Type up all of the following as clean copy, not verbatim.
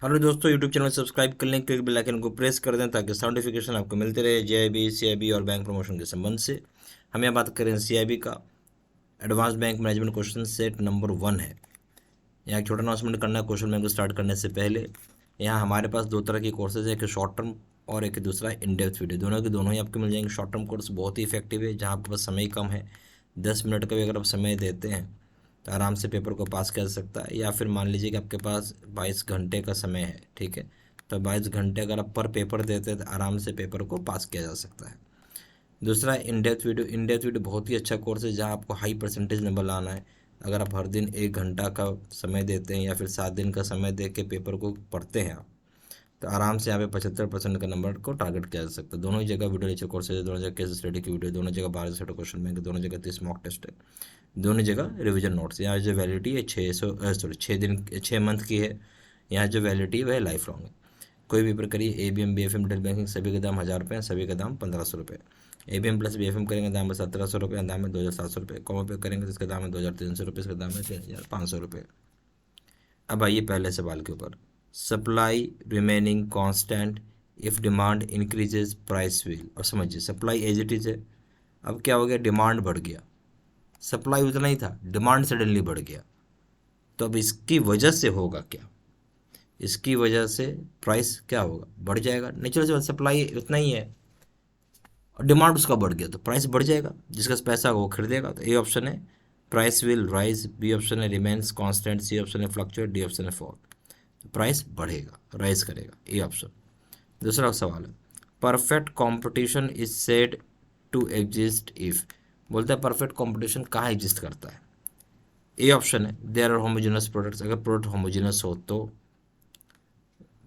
Hello दोस्तों, YouTube channel subscribe कर लें, क्लिक बेल आइकन को प्रेस कर दें ताकि नोटिफिकेशन आपको मिलते रहे जेआईबी, सीआईबी और बैंक प्रमोशन के संबंध से। हम यहाँ बात करें सीआईबी का। Advance bank management question set number 1 है। यहाँ एक छोटा अनाउंसमेंट करना है क्वेश्चन बैंक को स्टार्ट करने से पहले। यहाँ हमारे पास दो तरह के कोर्सेज है, एक शॉर्ट टर्म और एक दूसरा इन डेप्थ वीडियो। दोनों के दोनों ही आपको मिल जाएंगे। शॉर्ट टर्म कोर्स बहुत ही इफेक्टिव है, जहाँ आपके पास समय कम है। 10 मिनट का भी अगर आप समय देते हैं तो आराम से पेपर को पास कर सकता है। या फिर मान लीजिए कि आपके पास 22 घंटे का समय है, ठीक है, तो 22 घंटे अगर आप पर पेपर देते हैं तो आराम से पेपर को पास किया जा सकता है। दूसरा in depth video. In depth video बहुत ही अच्छा कोर्स है, जहाँ आपको हाई परसेंटेज नंबर लाना है। अगर आप हर दिन 1 घंटा का समय देते हैं या फिर 7 दिन का समय दे के पेपर को पढ़ते हैं आप, तो आराम से यहाँ पे 75% का नंबर को टारगेट किया जा सकता है। दोनों ही जगह वीडियो लेक्चर कोर्सेज है, दोनों जगह केस स्टडी की वीडियो, दोनों जगह 12 सेट क्वेश्चन बैंक, दोनों जगह 30 मॉक टेस्ट है, दोनों जगह रिवीजन नोट्स। यहाँ जो वैलिडिटी है 6 मंथ की है। यहाँ जो वैलिडिटी है वह लाइफ लॉन्ग है। कोई भी पेपर करिए, ABM BFM डेट बैंकिंग सभी के दाम 1000 रुपये हैं, सभी का दाम 1500 रुपये। ABM प्लस BFM करेंगे दाम है 1700 रुपये, दाम है 2700 रुपये। कॉमो पे करेंगे तो इसका दाम है 2300 रुपये, इसका दाम है 3500 रुपये। अब आइए पहले सवाल के ऊपर। Supply remaining constant if demand increases price will. और समझिए सप्लाई एज इट इज है। अब क्या हो गया, डिमांड बढ़ गया, सप्लाई उतना ही था, डिमांड सडनली बढ़ गया। तो अब इसकी वजह से होगा क्या, इसकी वजह से प्राइस क्या होगा, बढ़ जाएगा। नेचुरल सी बात, सप्लाई उतना ही है और डिमांड उसका बढ़ गया तो प्राइस बढ़ जाएगा। जिसका पैसा होगा वो खरीदेगा। तो ए ऑप्शन है price will rise, B option है रिमेन्स कांस्टेंट, सी ऑप्शन है फ्लक्चुएट, डी ऑप्शन है फॉल। प्राइस बढ़ेगा, राइज करेगा, ए ऑप्शन। दूसरा सवाल है perfect competition is said to exist if. बोलता है परफेक्ट कंपटीशन कहाँ एग्जिस्ट करता है। ए ऑप्शन है देयर आर होमोजेनस प्रोडक्ट्स, अगर प्रोडक्ट होमोजेनस हो तो।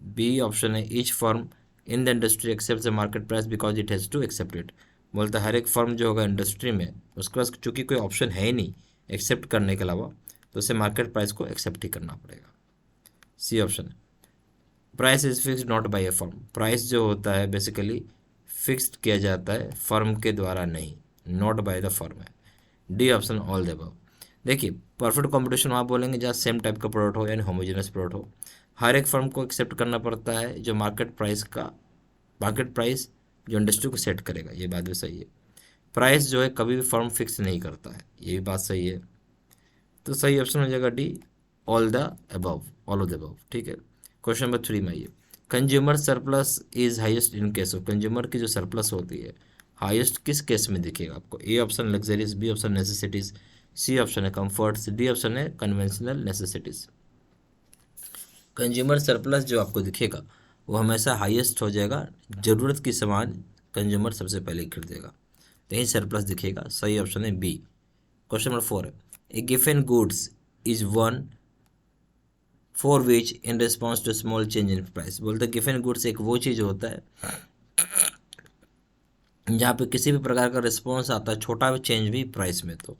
बी ऑप्शन है each firm in the industry accept the market price because it has to accept it. बोलता है हर एक फर्म जो होगा इंडस्ट्री में, उसके पास चूंकि कोई ऑप्शन है ही नहीं एक्सेप्ट करने के अलावा, तो उसे मार्केट प्राइस को एक्सेप्ट ही करना पड़ेगा। सी ऑप्शन है price is fix not by a firm. Price जो होता है बेसिकली फिक्स्ड किया जाता है फर्म के द्वारा, नहीं, नॉट बाय द फर्म है। D option all the above. देखिए परफेक्ट कंपटीशन आप बोलेंगे जहाँ सेम टाइप का प्रोडक्ट हो, यानी होमोजेनस प्रोडक्ट हो। हर एक फर्म को एक्सेप्ट करना पड़ता है जो मार्केट प्राइस जो इंडस्ट्री को सेट करेगा, ये बात भी सही है। प्राइस जो है कभी भी फर्म फिक्स नहीं करता है, ये भी बात सही है। तो सही ऑप्शन हो जाएगा D, all the above, all of the above, ठीक है। क्वेश्चन नंबर 3 में आइए। Consumer surplus is highest in case of. Consumer की जो सरप्लस होती है हाईएस्ट किस केस में दिखेगा आपको। A option luxuries, B option necessities, C option है कंफर्ट्स, डी ऑप्शन है कन्वेंशनल नेसेसिटीज। कंज्यूमर सरप्लस जो आपको दिखेगा वो हमेशा हाईएस्ट हो जाएगा, ज़रूरत की सामान कंज्यूमर सबसे पहले खरीदेगा, तो यही सरप्लस दिखेगा। सही ऑप्शन है बी। क्वेश्चन नंबर 4 है a given goods is one for which in response to small change in price. बोलते हैं गिवन गुड्स एक वो चीज़ होता है जहाँ पे किसी भी प्रकार का रिस्पॉन्स आता है, छोटा भी चेंज भी प्राइस में। तो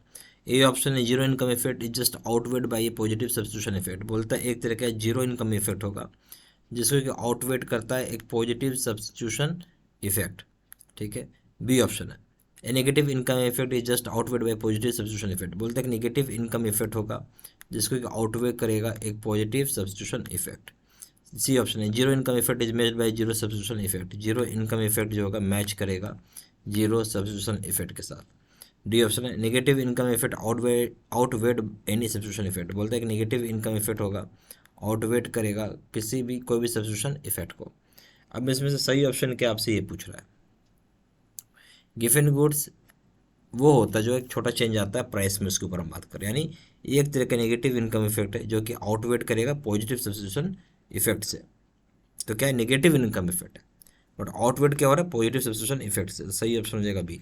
ए ऑप्शन है zero income effect is just outweighed by a positive substitution effect. बोलता है एक तरह का जीरो इनकम इफेक्ट होगा जिसको कि आउटवेट करता है एक पॉजिटिव सब्स्टिट्यूशन इफेक्ट, ठीक है। बी ऑप्शन है a negative income effect is just outweighed by positive substitution effect. बोलते हैं नेगेटिव इनकम इफेक्ट होगा जिसको कि आउटवे करेगा एक positive substitution effect. C option है zero income effect is matched by zero substitution effect. Zero income effect जो होगा मैच करेगा जीरो सब्स्टिट्यूशन इफेक्ट के साथ। डी ऑप्शन है negative income effect outweighed any substitution effect. बोलते हैं कि नेगेटिव इनकम इफेक्ट होगा, आउटवेट करेगा किसी भी कोई भी सब्स्टिट्यूशन इफेक्ट को। अब इसमें से सही ऑप्शन क्या आपसे ये पूछ रहा है। गिवन गुड्स वो होता है जो एक छोटा चेंज आता है प्राइस में, उसके ऊपर हम बात करें, यानी एक तरह का नेगेटिव इनकम इफेक्ट है जो कि आउटवेट करेगा पॉजिटिव सब्स्टिट्यूशन इफेक्ट से। तो क्या है, नेगेटिव इनकम इफेक्ट है, बट आउटवेट क्या हो रहा है, पॉजिटिव सब्स्टिट्यूशन इफेक्ट से। सही ऑप्शन हो जाएगा बी।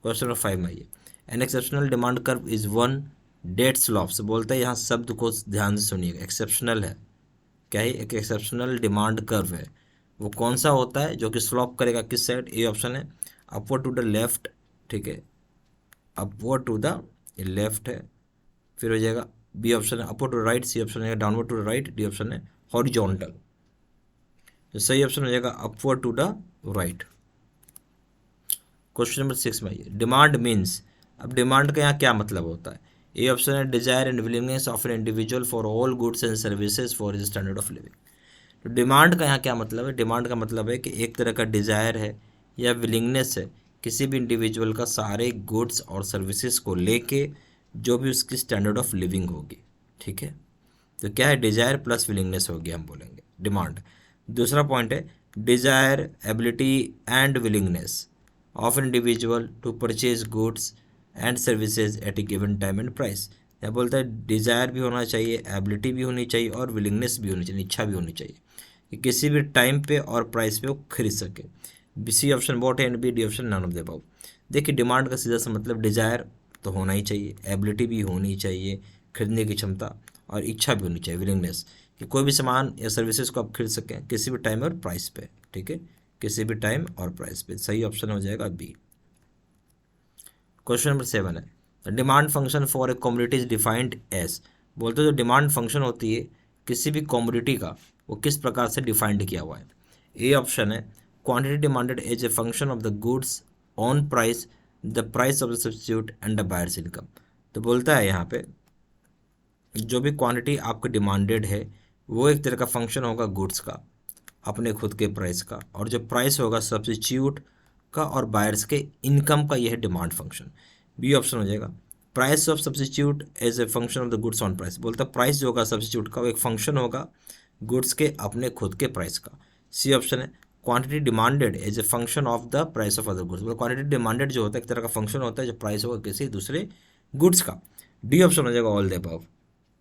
क्वेश्चन नंबर 5 में आइए। An exceptional demand curve is one that slopes. बोलता है यहाँ शब्द को ध्यान से सुनिएगा, एक्सेप्शनल है, क्या है, एक एक्सेप्शनल डिमांड कर्व है। वो कौन सा होता है जो कि स्लॉप करेगा किस साइड। ए ऑप्शन है अपवर्ड टू द लेफ्ट, ठीक है, अपवर्ड टू द लेफ्ट है। फिर हो जाएगा बी ऑप्शन है upward to right, C option है downward to right, D option है हॉरिजॉन्टल। तो सही ऑप्शन हो जाएगा upward to the right. Question number 6 में आइए। डिमांड मीन्स, अब डिमांड का यहाँ क्या मतलब होता है। ए ऑप्शन है desire and willingness of an individual for all goods and services for his standard of living. तो डिमांड का यहाँ क्या मतलब है? डिमांड का मतलब है कि एक तरह का डिजायर है या विलिंगनेस है किसी भी इंडिविजुअल का सारे गुड्स और सर्विसेज को लेके जो भी उसकी स्टैंडर्ड ऑफ लिविंग होगी। ठीक है, तो क्या है? डिजायर प्लस विलिंगनेस होगी, हम बोलेंगे डिमांड। दूसरा पॉइंट है desire, ability and willingness of an individual to purchase goods and services at a given time and price. यह बोलता है डिजायर भी होना चाहिए, एबिलिटी भी होनी चाहिए और विलिंगनेस भी होनी चाहिए, इच्छा भी होनी चाहिए कि किसी भी टाइम पे और प्राइस पे वो खरीद सके। सी ऑप्शन बोट है and B, D option none of the above. देखिए डिमांड का सीधा सा मतलब डिजायर तो होना ही चाहिए, एबिलिटी भी होनी चाहिए, खरीदने की क्षमता, और इच्छा भी होनी चाहिए, विलिंगनेस, कि कोई भी सामान या सर्विसेज को आप खरीद सकें किसी भी टाइम और प्राइस पे। ठीक है, किसी भी टाइम और प्राइस पे। सही ऑप्शन हो जाएगा बी। क्वेश्चन नंबर 7 है the demand function for a commodity is defined as. बोलते जो डिमांड फंक्शन होती है किसी भी कमोडिटी का, वो किस प्रकार से डिफाइंड किया हुआ है? ए ऑप्शन है quantity demanded as a function of the goods on price, the price of the substitute and the buyer's income. तो बोलता है यहाँ पे जो भी क्वांटिटी आपको डिमांडेड है वो एक तरह का फंक्शन होगा गुड्स का, अपने खुद के प्राइस का, और जो प्राइस होगा सब्स्टिट्यूट का और बायर्स के इनकम का, यह है डिमांड फंक्शन। बी ऑप्शन हो जाएगा price of substitute as a function of the goods on price. बोलता प्राइस जो होगा सब्स्टिट्यूट का वो एक फंक्शन होगा गुड्स के अपने खुद के प्राइस का। सी ऑप्शन है quantity demanded as a function of the price of other goods. मतलब क्वांटिटी डिमांडेड जो होता है एक तरह का फंक्शन होता है जो प्राइस होगा किसी दूसरे गुड्स का। डी ऑप्शन हो जाएगा ऑल द अबव।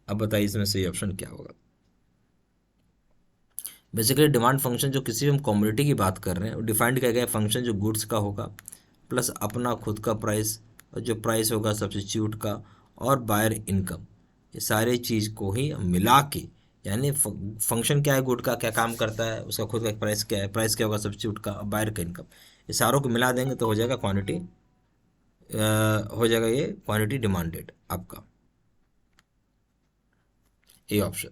अब बताइए इसमें सही ऑप्शन क्या होगा? बेसिकली डिमांड फंक्शन जो किसी भी हम कमोडिटी की बात कर रहे हैं वो डिफाइंड किया गया फंक्शन जो गुड्स का होगा प्लस अपना खुद का प्राइस, और जो प्राइस होगा सब्स्टिट्यूट का और बायर इनकम, ये सारे चीज़ को ही मिला के, यानी फंक्शन क्या है, गुड का क्या काम करता है, उसका खुद का प्राइस क्या है, प्राइस क्या होगा सब्स्टिट्यूट का, बायर का इनकम, ये सारों को मिला देंगे तो हो जाएगा क्वांटिटी, हो जाएगा ये क्वांटिटी डिमांडेड आपका। A option.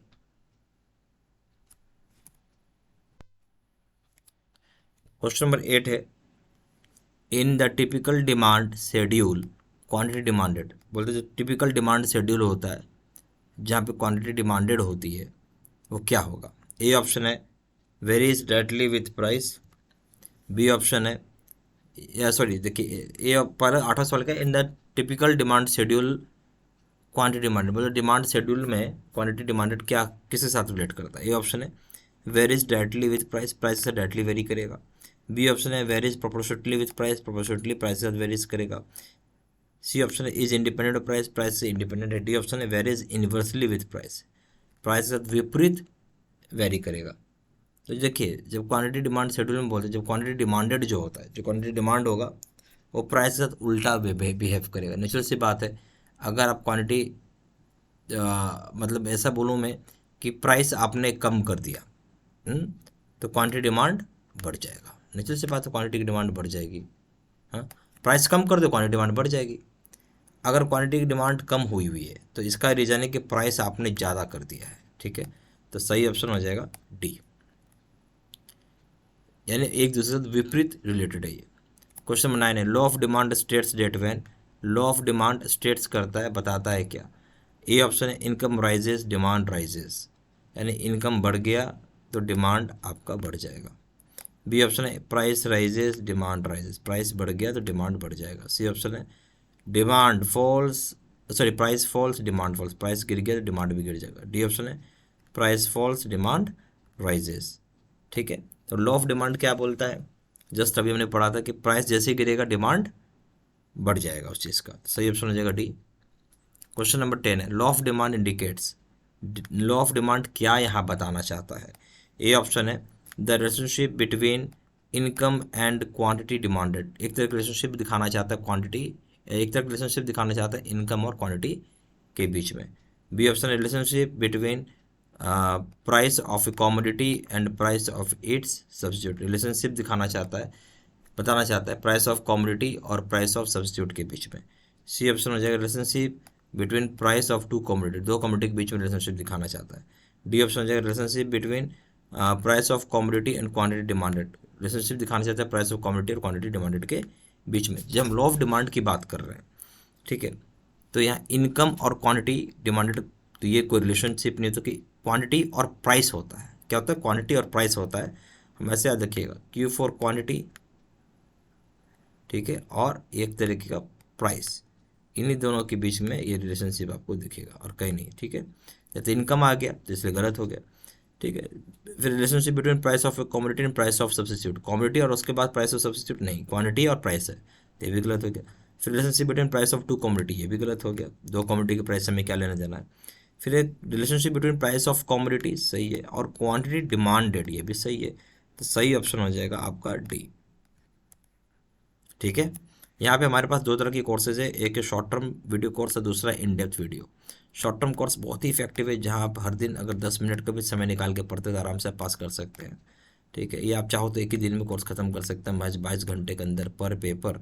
क्वेश्चन नंबर 8 है इन the typical demand schedule quantity demanded. बोलते जो टिपिकल डिमांड शेड्यूल होता है जहाँ पे क्वांटिटी डिमांडेड होती है वो क्या होगा? ए ऑप्शन है varies directly with price. B option है, या सॉरी देखिए ए पर 8वां सवाल का in the typical demand schedule quantity demanded, मतलब डिमांड शेड्यूल में क्वांटिटी डिमांडेड क्या किसके साथ रिलेट करता है? ए ऑप्शन है varies directly with price, price से डायरेक्टली वेरी करेगा। बी ऑप्शन है varies proportionally with price, proportionally price के साथ वेरीज करेगा। सी ऑप्शन है is independent of price, price से इंडिपेंडेंट है। डी ऑप्शन है varies inversely with price, price के साथ विपरीत वेरी करेगा। तो देखिए जब क्वांटिटी डिमांड शेड्यूल में बोलते हैं, जब क्वांटिटी डिमांडेड जो होता है, जो क्वांटिटी डिमांड होगा वो प्राइस के साथ उल्टा बिहेव करेगा। नेचुरल सी बात है, अगर आप क्वांटिटी मतलब ऐसा बोलूँ मैं कि प्राइस आपने कम कर दिया तो क्वांटिटी डिमांड बढ़ जाएगा। नेचुरल सी बात है, क्वांटिटी की डिमांड बढ़ जाएगी। हाँ, प्राइस कम कर दो क्वांटिटी डिमांड बढ़ जाएगी। अगर क्वांटिटी की डिमांड कम हुई हुई है तो इसका रीज़न है कि प्राइस आपने ज़्यादा कर दिया है। ठीक है, तो सही ऑप्शन हो जाएगा डी, यानी एक दूसरे से विपरीत रिलेटेड है ये। क्वेश्चन नंबर 9 है law of demand states that when. Law of demand states करता है, बताता है क्या? ए ऑप्शन है इनकम राइजेस डिमांड राइजेस, यानी इनकम बढ़ गया तो डिमांड आपका बढ़ जाएगा। बी ऑप्शन है price rises demand rises, price बढ़ गया तो डिमांड बढ़ जाएगा। सी ऑप्शन है demand falls, sorry price falls demand falls, price गिर गया तो डिमांड भी गिर जाएगा। डी ऑप्शन है प्राइस फॉल्स डिमांड राइजेस। ठीक है, तो लॉ ऑफ डिमांड क्या बोलता है? जस्ट अभी हमने पढ़ा था कि प्राइस जैसे ही गिरेगा डिमांड बढ़ जाएगा उस चीज़ का। सही ऑप्शन हो जाएगा डी। क्वेश्चन नंबर 10 है law of demand indicates. Law of demand क्या यहाँ बताना चाहता है? ए ऑप्शन है the relationship between income and quantity demanded. एक तरह का रिलेशनशिप दिखाना चाहता है क्वांटिटी, एक तरह का रिलेशनशिप दिखाना चाहता है इनकम और क्वांटिटी के बीच में। बी ऑप्शन है relationship between price of a commodity and price of its substitute. Relationship दिखाना चाहता है, बताना चाहता है प्राइस ऑफ कॉमोडिटी और प्राइस ऑफ सब्स्टिट्यूट के बीच में। सी ऑप्शन हो जाएगा relationship between price of two commodity, दो कॉमोडिटी के बीच में रिलेशनशिप दिखाना चाहता है। डी ऑप्शन हो जाएगा relationship between price of commodity and quantity demanded, relationship दिखाना चाहता है प्राइस ऑफ कॉमोडिटी और क्वांटिटी डिमांडेड के बीच में। जब हम लॉ ऑफ डिमांड की बात कर रहे हैं, ठीक है, तो यहाँ इनकम और क्वांटिटी डिमांडेड, तो ये कोई रिलेशनशिप नहीं, तो कि क्वांटिटी और प्राइस होता है। क्या होता है? क्वांटिटी और प्राइस होता है। हम ऐसे याद रखिएगा, क्यू फॉर क्वांटिटी, ठीक है, और एक तरीके का प्राइस, इन्हीं दोनों के बीच में ये रिलेशनशिप आपको दिखेगा और कहीं नहीं, ठीक है। जैसे इनकम आ गया तो इसलिए गलत हो गया, ठीक है। फिर relationship between price of commodity and price of substitute, commodity और उसके बाद प्राइस ऑफ सब्सिट्यूट नहीं, क्वांटिटी और प्राइस है, तो ये भी गलत हो गया। फिर relationship between price of two commodity, ये भी गलत हो गया, दो कमोडिटी के प्राइस हमें क्या लेना देना है। फिर एक relationship between price of commodity, सही है, और क्वांटिटी डिमांडेड, ये भी सही है, तो सही ऑप्शन हो जाएगा आपका डी, ठीक है। यहाँ पे हमारे पास दो तरह की कोर्सेज है, एक है शॉर्ट टर्म वीडियो कोर्स है, दूसरा in depth video. Short term course बहुत ही इफेक्टिव है, जहाँ आप हर दिन अगर 10 मिनट का भी समय निकाल के पढ़ते तो आराम से आप पास कर सकते हैं, ठीक है। ये आप चाहो तो एक ही दिन में कोर्स खत्म कर सकते हैं, महज 22 घंटे के अंदर पर पेपर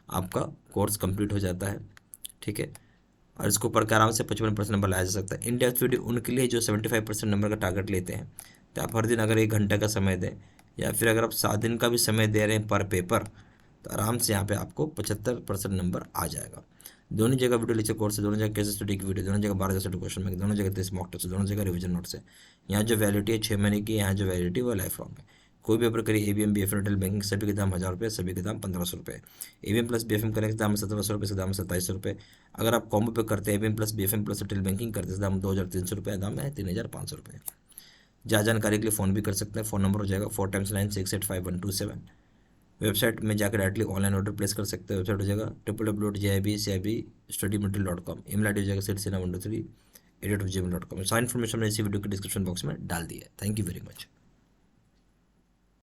आपका कोर्स कंप्लीट हो जाता है, ठीक है। और इसको पढ़ के आराम से 55% नंबर लाया जा सकता है। इन डेप्थ वीडियो उनके लिए जो 75% नंबर का टारगेट लेते हैं, तो आप हर दिन अगर 1 घंटे का समय दें, या फिर अगर आप 7 दिन का भी समय दे रहे हैं पर पेपर, तो आराम से यहाँ पे आपको 75% नंबर आ जाएगा। दोनों जगह वीडियो लेक्चर कोर्स है, दोनों जगह केस स्टडी की वीडियो, दोनों जगह 12 क्वेश्चन में, दोनों जगह 30 मॉक टेस्ट, दोनों जगह रिवीजन नोट्स है। यहाँ जो वैलिडिटी है 6 महीने की, यहाँ जो वैलिडिटी वो लाइफ लॉन्ग है। कोई भी पेपर करिए, ABM BFM रिटेल बैंकिंग, सभी के दाम 1000 रुपये, सभी के दाम 1500 रुपये। ABM प्लस BFM करने के दाम 1700 रुपये, से दाम 2700 रुपये। अगर आप कॉम्बो पे करते हैं ABM plus BFM plus retail banking करते हैं, दाम 2300 रुपये, दाम है 3500 रुपये। जहाँ जानकारी के लिए फ़ोन भी कर सकते हैं, फ़ोन नंबर हो जाएगा 4 × 9 685 127। वेबसाइट में जाकर डायरेक्टली ऑनलाइन ऑर्डर प्लेस कर सकते हैं। वेबसाइट हो जाएगा www.jibcibstudymaterial.com। ईमेल ID हो जाएगा setsina123@gmail.com। सारी इन्फॉर्मेशन मैंने इसी वीडियो के डिस्क्रिप्शन बॉक्स में डाल दी है। Thank you very much.